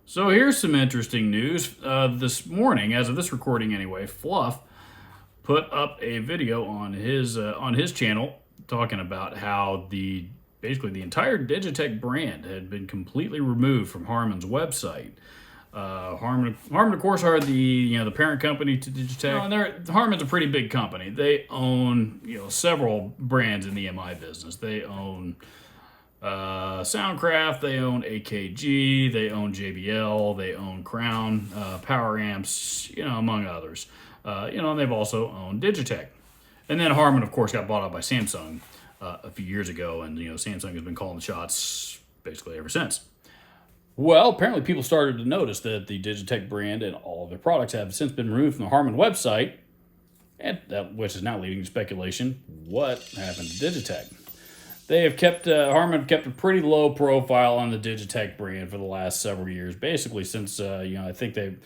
So here's some interesting news. This morning, as of this recording anyway, Fluff put up a video on his channel talking about how basically the entire DigiTech brand had been completely removed from Harman's website. Harman, of course, are the parent company to DigiTech. And Harman's a pretty big company. They own several brands in the MI business. They own Soundcraft, they own AKG, they own JBL, they own Crown, Power Amps, among others. And they've also owned Digitech. And then Harman, of course, got bought out by Samsung a few years ago, and Samsung has been calling the shots basically ever since. Well, apparently people started to notice that the Digitech brand and all of their products have since been removed from the Harman website, and which is now leading to speculation: what happened to Digitech? They have Harman kept a pretty low profile on the Digitech brand for the last several years, basically since I think they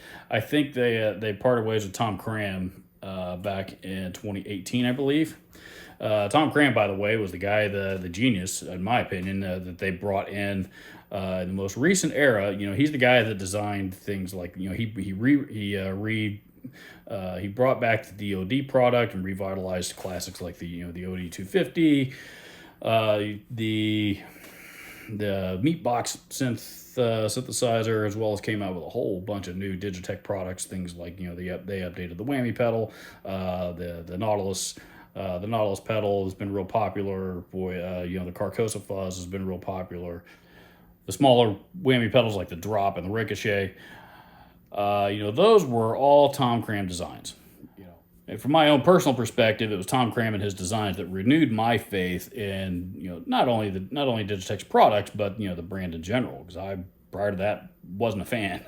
parted ways with Tom Cram back in 2018, I believe. Tom Cram, by the way, was the guy, the genius, in my opinion, that they brought in the most recent era. He's the guy that designed things like he brought back the DoD product and revitalized classics like the OD 250. The Meatbox synthesizer, as well as came out with a whole bunch of new Digitech products. Things like they updated the whammy pedal, the Nautilus. The Nautilus pedal has been real popular. The Carcosa fuzz has been real popular. The smaller whammy pedals like the Drop and the Ricochet, those were all Tom Cram designs. And from my own personal perspective, it was Tom Cram and his designs that renewed my faith in not only Digitech's products, but the brand in general. Because I, prior to that, wasn't a fan,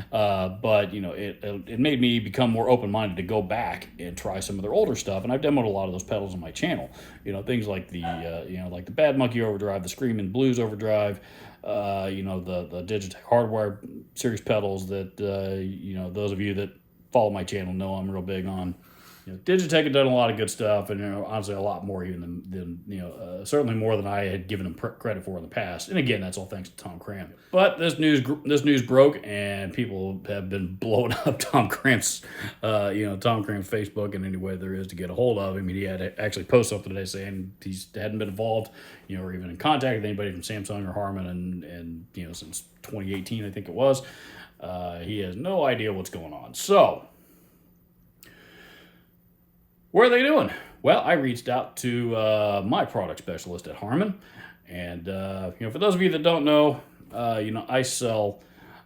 but it made me become more open-minded to go back and try some of their older stuff. And I've demoed a lot of those pedals on my channel. Things like the like the Bad Monkey Overdrive, the Screamin' Blues Overdrive, the Digitech Hardwire series pedals that those of you that follow my channel know I'm real big on. Digitech had done a lot of good stuff, and honestly, a lot more even than certainly more than I had given them credit for in the past. And again, that's all thanks to Tom Cram. But this news broke, and people have been blowing up Tom Cram's Facebook in any way there is to get a hold of him. He had to actually post something today saying he hadn't been involved, or even in contact with anybody from Samsung or Harman, and since 2018, I think it was. He has no idea what's going on. So, what are they doing? Well, I reached out to my product specialist at Harman, and for those of you that don't know, I sell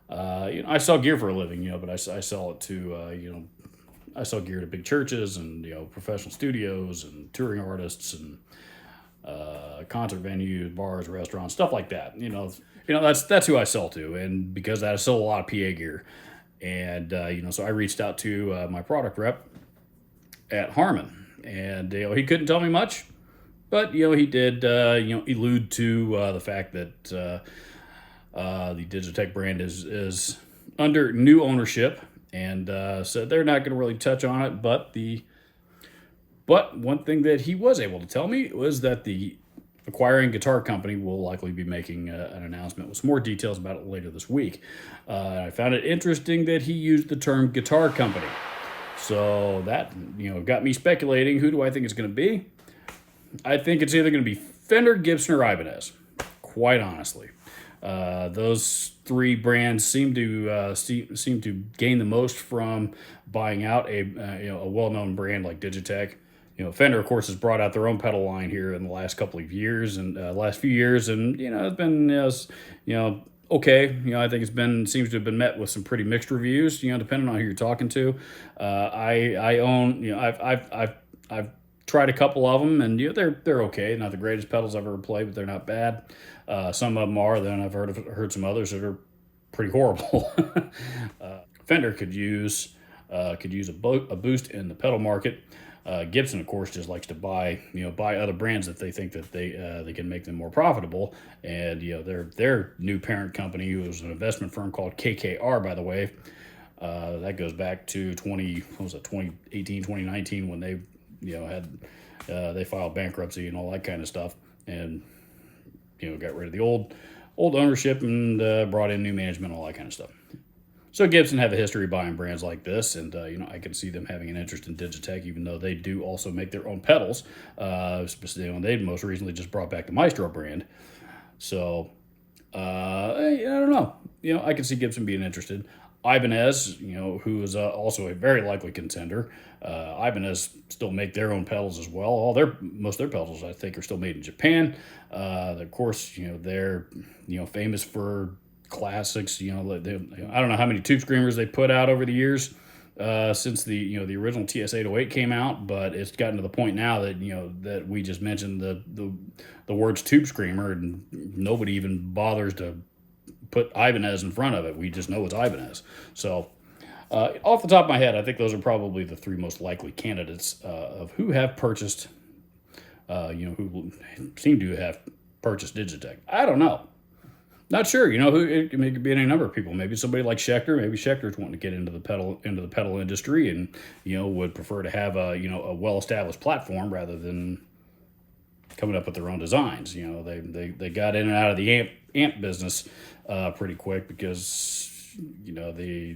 gear for a living, but I sell it to I sell gear to big churches and professional studios and touring artists and concert venues, bars, restaurants, stuff like that. That's who I sell to, and because I sell a lot of PA gear, and so I reached out to my product rep at Harman, and he couldn't tell me much, but he did allude to the fact that the Digitech brand is under new ownership, and said they're not going to really touch on it. But one thing that he was able to tell me was that the acquiring guitar company will likely be making an announcement with some more details about it later this week. I found it interesting that he used the term guitar company. So that, got me speculating. Who do I think it's going to be? I think it's either going to be Fender, Gibson, or Ibanez, quite honestly. Those three brands seem to gain the most from buying out a well-known brand like Digitech. Fender, of course, has brought out their own pedal line here in the last couple of years and last few years, and it's been okay. I think seems to have been met with some pretty mixed reviews. Depending on who you're talking to. I own. I've tried a couple of them, and they're okay. Not the greatest pedals I've ever played, but they're not bad. Some of them are. Then I've heard some others that are pretty horrible. Fender could use a boost in the pedal market. Gibson, of course, just likes to buy other brands if they think that they can make them more profitable. And their new parent company, who was an investment firm called KKR, by the way, that goes back to 2018, 2019, when they they filed bankruptcy and all that kind of stuff, and got rid of the old old ownership and brought in new management, all that kind of stuff. So Gibson have a history of buying brands like this, and I can see them having an interest in DigiTech, even though they do also make their own pedals. They most recently just brought back the Maestro brand. So I don't know. I can see Gibson being interested. Ibanez, who is also a very likely contender. Ibanez still make their own pedals as well. Most of their pedals, I think, are still made in Japan. Of course, they're famous for classics. I don't know how many tube screamers they put out over the years since the original TS-808 came out, but it's gotten to the point now that that we just mentioned the words tube screamer, and nobody even bothers to put Ibanez in front of it. We just know it's Ibanez. So off the top of my head, I think those are probably the three most likely candidates of who have purchased, who seem to have purchased Digitech. I don't know. Not sure. Who it could be any number of people. Maybe somebody like Schecter. Maybe Schecter's wanting to get into the pedal industry, and would prefer to have a well-established platform rather than coming up with their own designs. They got in and out of the amp business pretty quick because they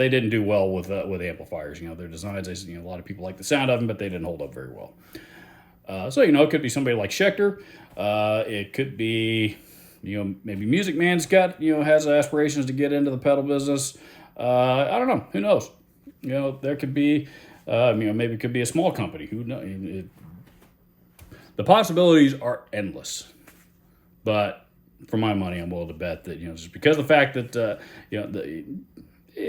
didn't do well with amplifiers. Their designs. A lot of people like the sound of them, but they didn't hold up very well. So it could be somebody like Schecter. It could be maybe Music Man's got has aspirations to get into the pedal business. I don't know. Who knows? There could be maybe it could be a small company. Who knows? The possibilities are endless, but for my money, I'm willing to bet that just because of the fact that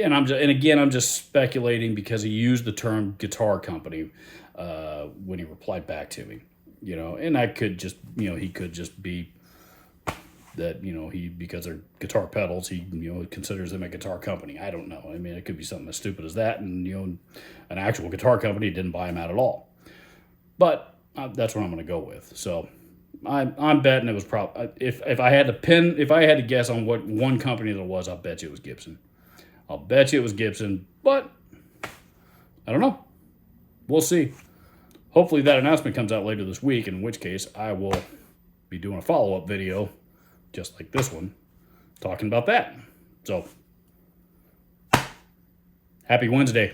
I'm just speculating because he used the term guitar company when he replied back to me, and I could just he could just be that because they're guitar pedals, he considers them a guitar company. I don't know. I mean, it could be something as stupid as that, and an actual guitar company didn't buy him out at all, but. That's what I'm going to go with. So I'm betting it was probably if I had to guess on what one company that it was, I'll bet you it was Gibson. But I don't know. We'll see. Hopefully that announcement comes out later this week, in which case I will be doing a follow-up video just like this one talking about that. So happy Wednesday.